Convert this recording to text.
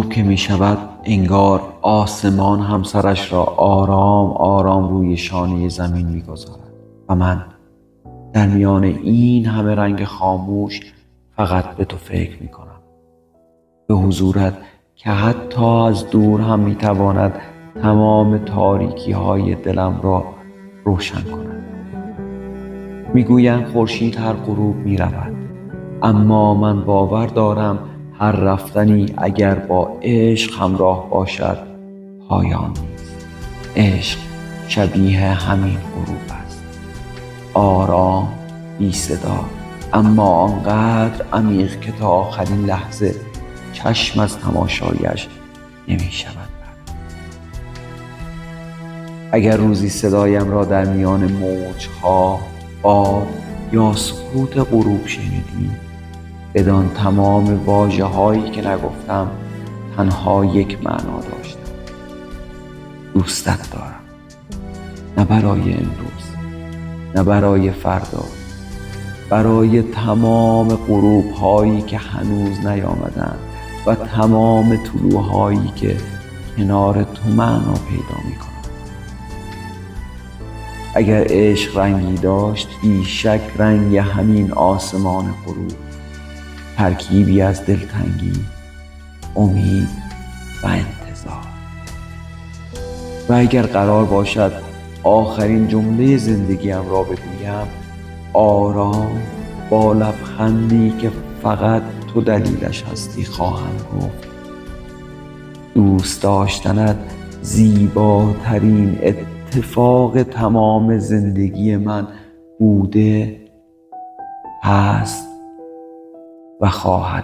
غروب که می شود انگار آسمان هم سرش را آرام آرام روی شانه زمین می گذارد و من در میان این همه رنگ خاموش فقط به تو فکر می کنم، به حضورت که حتی از دور هم می تواند تمام تاریکی های دلم را روشن کند. می گویند خورشید هر غروب می رود، اما من باور دارم هر رفتنی اگر با عشق همراه باشد پایان نیست. عشق شبیه همین غروب است، آرام، بی صدا، اما آنقدر عمیق که تا آخرین لحظه چشم از تماشایش نمی شود. اگر روزی صدایم را در میان موجها، باد یا سکوت غروب شنیدی، بدان تمام واژه هایی که نگفتم تنها یک معنا داشتم: دوستت دارم. نه برای امروز، نه برای فردا، برای تمام غروب هایی که هنوز نیامدند و تمام طلوع هایی که کنار تو معنا پیدا می کنند. اگر عشق رنگی داشت، بیشک رنگ همین آسمان غروب، ترکیبی از دلتنگی، امید و انتظار. و اگر قرار باشد آخرین جمله زندگیم را بگویم، آرام با لبخندی که فقط تو دلیلش هستی خواهم گفت: دوست داشتنت زیباترین اتفاق تمام زندگی من بوده، هست و خواهد